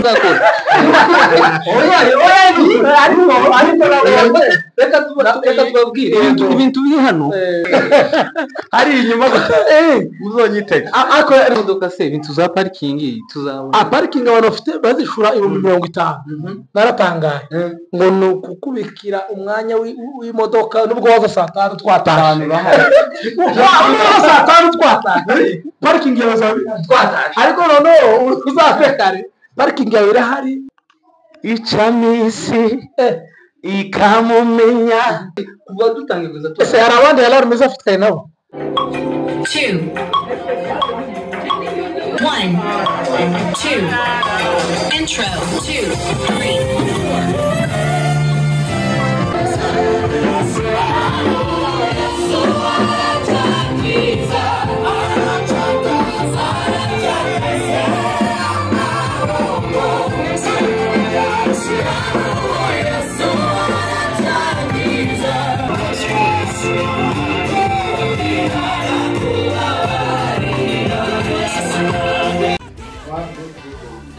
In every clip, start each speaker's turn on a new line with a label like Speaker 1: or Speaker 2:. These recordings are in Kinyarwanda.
Speaker 1: uzakora
Speaker 2: oya ariko reka tubabwire
Speaker 1: ibintu biri hano
Speaker 2: ari inyuma muzonyitega
Speaker 1: ako imodoka se ibintu za parking tuzabona
Speaker 2: parking abantu bafite bazishura 50 naratangaye ngo no kukubikira umwanya w'imodoka nubwo waza saa 5 twataje saa 5 twataje parking yabaza twataje ariko none uzafekare parking yawe irahari icamisi ikamumenya
Speaker 1: kuva dutangiza
Speaker 2: ese hari abandi alarm zafitanye nabo
Speaker 3: 2 1 2 intro 2 3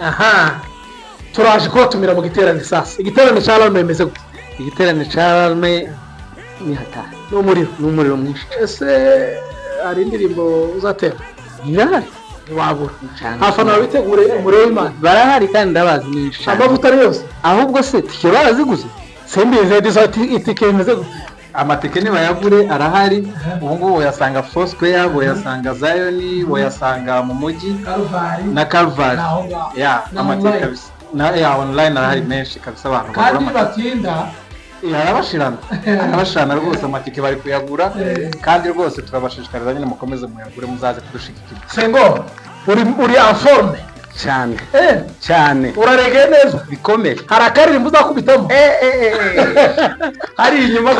Speaker 2: aha turaje ko tumira mu giterane sasa igiterane cya Alarme bimeze gute
Speaker 1: igiterane cya Alarme ni hata n'umuriro mwinshi
Speaker 2: ese ari indirimbo uzatera
Speaker 1: irahari
Speaker 2: wabura afana babitegure umuriro w'Imana
Speaker 1: barahari kandi ndabazi nyinshi
Speaker 2: amavuta yose
Speaker 1: ahubwo se tike baraziguze
Speaker 2: sembize dizati itike imeze gute
Speaker 4: amatike ni bayagure arahari ubungu yasanga Foursquare boyasanga Zion boyasanga mu mujyi na Calvary ya amatike kabisa na ya online arahari menshi kabisa abantu
Speaker 2: kandi batinda
Speaker 4: arabashirana rwose amatike bari kuyagura kandi rwose turabashishikariza nyine mukomeze muyagure muzaze kudushigikira
Speaker 2: sengo uri en forme
Speaker 1: cyane
Speaker 2: urarege neza
Speaker 4: bikomeye
Speaker 2: harakaririmbo uzakubitamo hari inyuma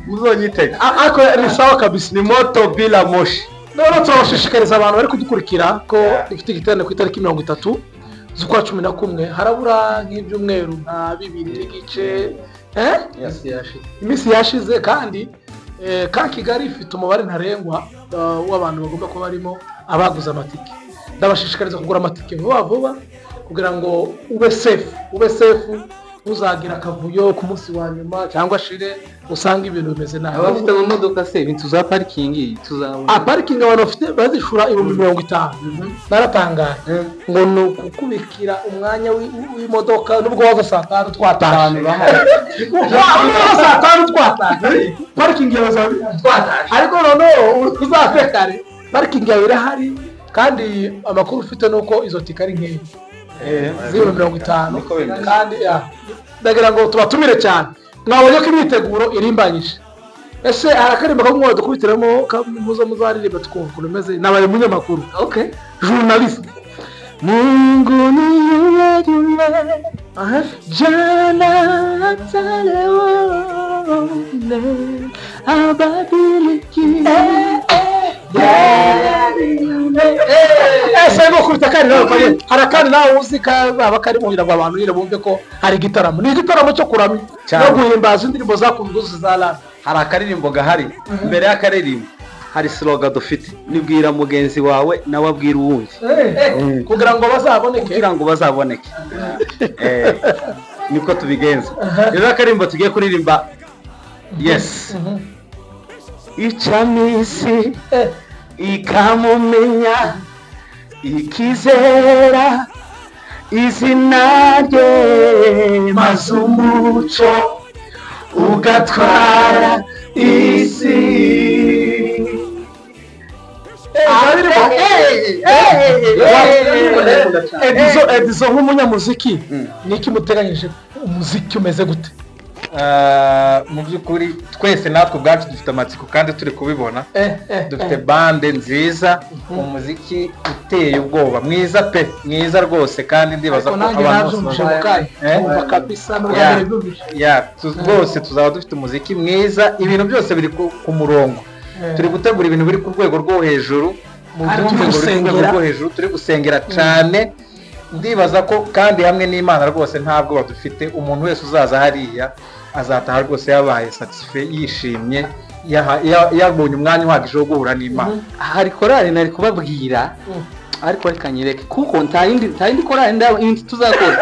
Speaker 4: muzonyitega
Speaker 2: ako ni sawa kabisa
Speaker 4: ni moto bila moshi
Speaker 2: none turabashishikariza abantu bari kudukurikira ko ifite igiterane ku itariki 30 z'ukwa 11 harabura nk'ibyumweru 2 n'igice imisi yashize kandi ka Kigali ifite umubare ntarengwa w'abantu bagomba kuba barimo abaguze amatike ndabashishikariza kugura amatike vuba kugira ngo ube safe uzagira akavuyo ku munsi wa nyuma cyangwa shire usanga ibintu bimeze nabi
Speaker 1: abafite mu modoka se ibintu za parking tuzabona
Speaker 2: parking abantu bafite bazishura 50 naratangaye ngo no kukubikira umwanya w'imodoka nubwo waza saa 5 twataje saa 5 twataje parking yabaza twataje ariko none uzafekare parking yawe irahari kandi amakuru ufite nuko izo tikari nkeya 050 kandi ndagira ngo tubatumire cyane mwabonye ko imyiteguro irimbanyije ese arakarimba ko mwo dukubitiramo muzo muzaririmba twumva kumeze nabaye munyamakuru journaliste Mungu ni yule jana ataleo abadiliki ese ngo kubitakari nawe kwaye harakani nawe uzika abakari muhira abantu nyine bumve ko hari igitaramo ni igitaramo cyo kuramya no guhimbaza indirimbo zakunzwe za Alarme
Speaker 4: hari akaririmbo gahari imbere y'akaririmbo hari slogan dufite nibwira mugenzi wawe nawe abwira uwundi
Speaker 2: kugira ngo bazaboneke
Speaker 4: niko tubigenza rero akaririmbo tugiye kuririmba yes icamisi ikamumenya ikizera izina rye maze umuco ugatwara isi
Speaker 2: Edizo nk'umunyamuziki niki muteganyije umuziki umeze gute
Speaker 4: mu by'ukuri twese natwe ubwacu dufite amatsiko kandi turi kubibona dufite bande nziza umuziki uteye ubwoba mwiza rwose kandi ndibaza ko abantu bose tuzaba dufite umuziki mwiza ibintu byose biri ku murongo turi gutegura ibintu biri ku rwego rwo hejuru turi gusengera cyane ndibaza ko kandi hamwe n'Imana rwose ntabwo badufite umuntu wese uzaza hariya azataha rwose yabaye satisfait yishimye yabonye umwanya uhagije wo guhura n'Imana.
Speaker 1: Hari korali nari kubabwira ariko reka nyereke kuko nta yindi kora indi tuzakora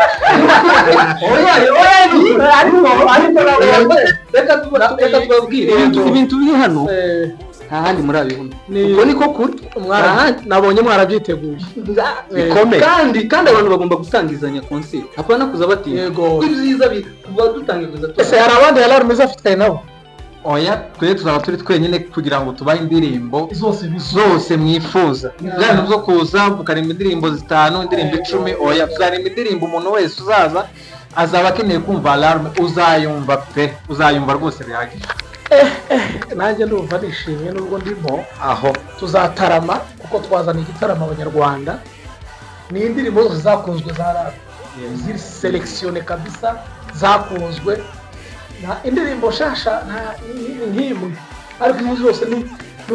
Speaker 1: reka tubabwire ibintu biri hano nta handi murabibona ubwo niko kuri
Speaker 2: nabonye mwarabyiteguye
Speaker 1: bikomeye kandi abantu bagomba gutangizanya konseri apana kuza bati ibyiza kuba dutangiza
Speaker 2: ese hari abandi alarme zafitanye nabo
Speaker 4: oya twe tuzaba turi twenyine kugira ngo tubahe indirimbo zose mwifuza byari byo kuza mukarimba indirimbo 5 indirimbo 10 oya tuzarimba indirimbo umuntu wese uzaza azaba akeneye kumva alarme uzayumva rwose bihagije
Speaker 2: nanjye ndumva nishimye nubwo ndimo
Speaker 4: aho
Speaker 2: tuzatarama kuko twazana igitaramo abanyarwanda ni indirimbo zose zakunzwe za rap ziri selection kabisa zakunzwe na indirimbo shasha nk'imwe ariko izo zose ni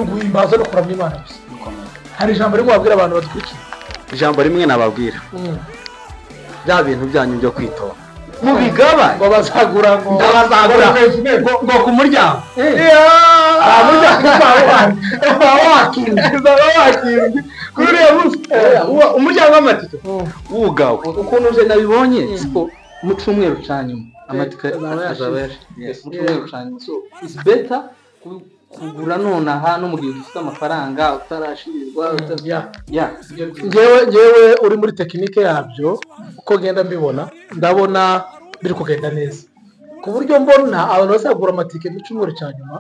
Speaker 2: uguhimbaza no kuramya Imana gusa hari ijambo rimwe wabwira abantu badukurikiye
Speaker 1: ijambo rimwe nababwira bya bintu byanyu byo kwitora mu bigaba
Speaker 2: ngo bazagura ngo
Speaker 1: ku muryango umuryango w'amatike wugawe ukuntu uje nabibonye mu cyumweru cya nyuma amatike azaba mu cyumweru cya nyuma so it's better kugura nonaha no mu gihe ufite amafaranga utarashirirwa
Speaker 2: ngewe uri muri tekinike yabyo uko ngenda mbibona ndabona biri kugenda neza ku buryo mbona abantu bazagura amatike mu cyumweru cya nyuma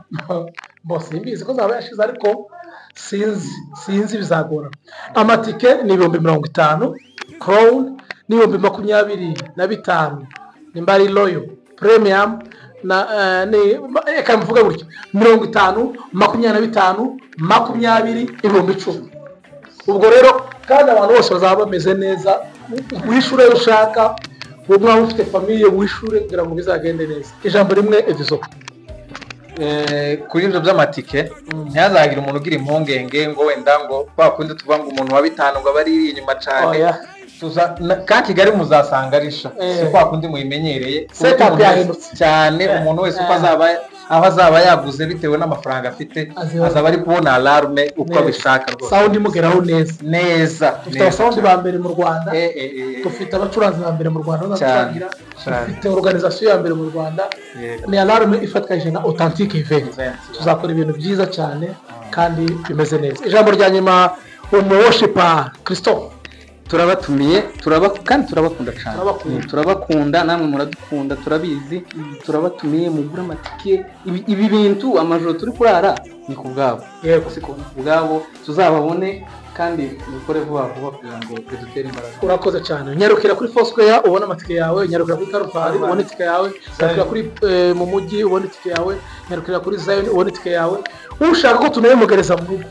Speaker 2: bose mbizi ko zaba yashize ariko sinzi bizagora amatike ni 50,000 crown ni 25,000 nimba ari royal premium na eka mvuga gutyo 50 25 20 10 ubwo rero kandi abantu bose bazaba bameze neza wishure ushaka wowe ufite famille wishure kugira ngo bizagende neza ijambo rimwe evizo
Speaker 4: kuri ibyo by'amatike ntihazagira umuntu ugira impungenge ngo wenda ngo bakunze tuvuga ngo umuntu wa 5 ngo abari inyuma cyane kandi Kigali muzasanga arisha si kwa kundi muyimenyereye
Speaker 2: setup yahindutse
Speaker 4: cyane umuntu wese uko azaba yaguze bitewe n'amafaranga afite azaba ari kubona alarme uko abishaka rwose
Speaker 2: sound imugeraho
Speaker 4: neza
Speaker 2: dufite sound ba mbere mu Rwanda dufite abacuranzi ba mbere mu Rwanda n'abacurangira dufite organisation ya mbere mu Rwanda ni alarme ifatanyije na authentic event tuzakora ibintu byiza cyane kandi bimeze neza ijambo rya nyuma worshiper Christophe
Speaker 1: turabatumiye kandi turabakunda cyane turabakunda namwe muradukunda turabizi turabatumiye mugura amatike ibi bintu amajoro turi kurara ni ku bwabo yego siko bwabo tuzababone kandi bikore vuba kugira ngo dutere imbaraga
Speaker 2: urakoze cyane nyarukira kuri Foursquare ubona amatike yawe nyarukira kuri Karufari ubona itike yawe nyarukira kuri mu mujyi ubona itike yawe nyarukira kuri Zion ubona itike yawe ushaka ko tunayemugereza mu rugo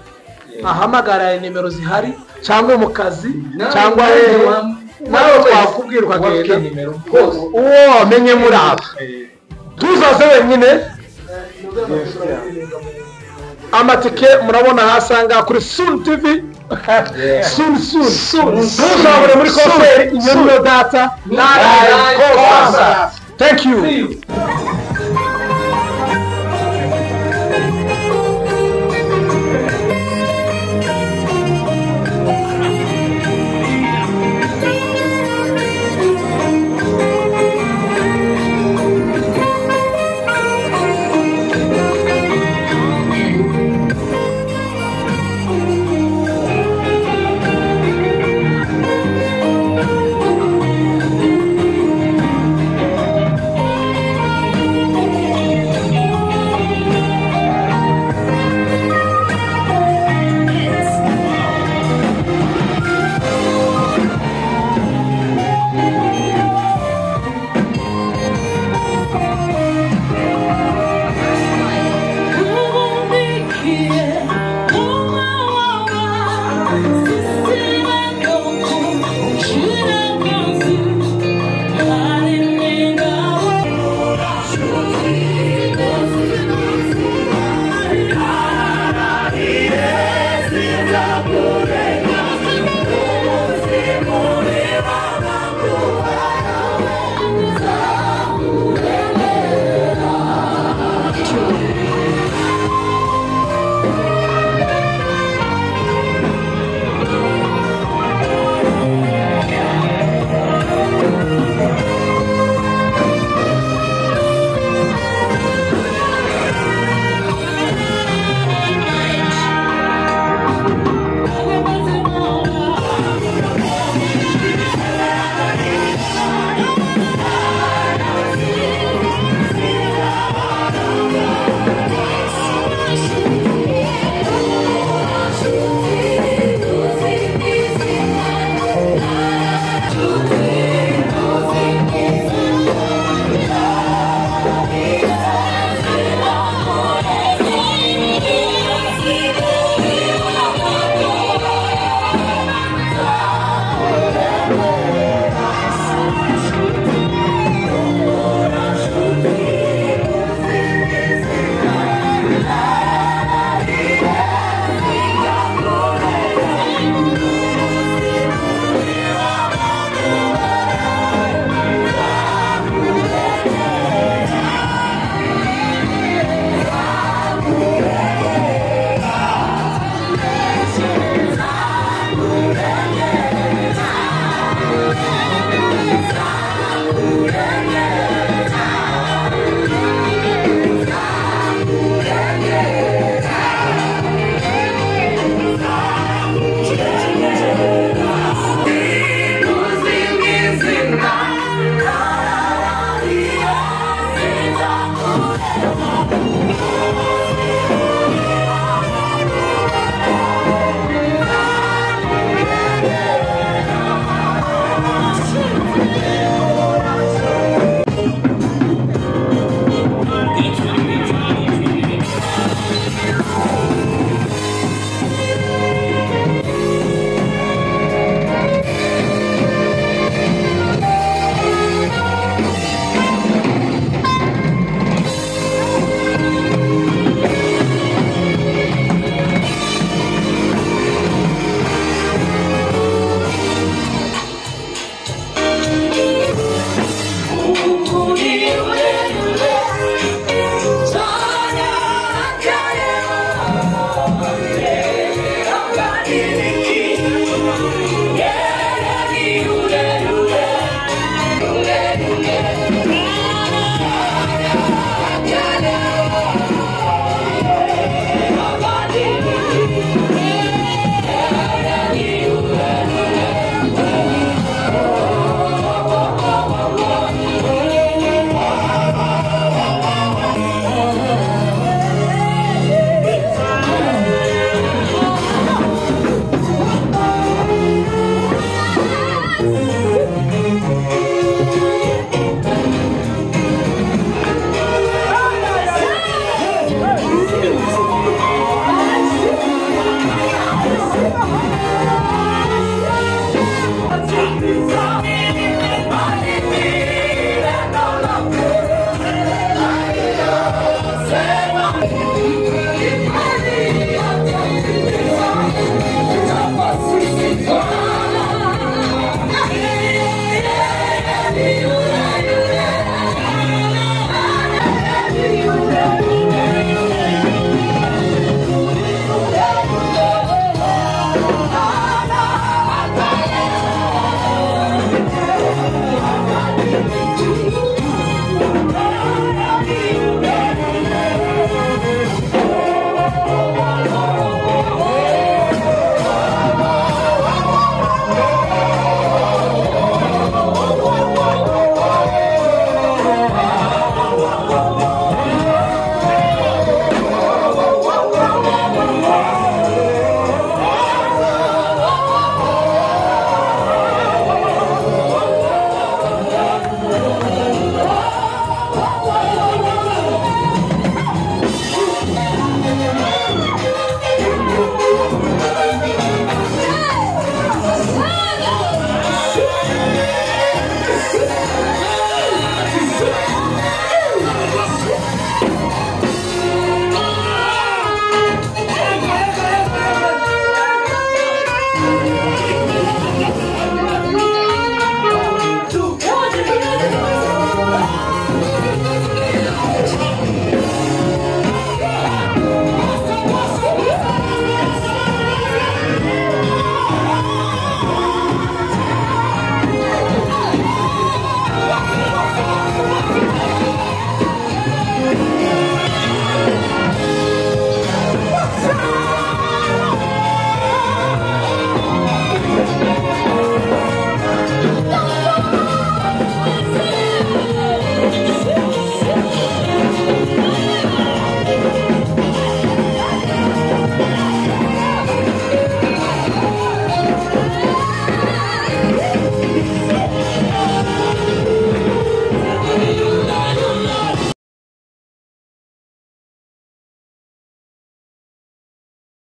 Speaker 2: ahamagara nimero zihari cyangwa mu kazi cyangwa nawe twakubwirwa genda uwo wamenye muri aba tuzaze wenyine amatike murabona hasanga kuri Sun TV soon tuzabure muri concert iyo data thank you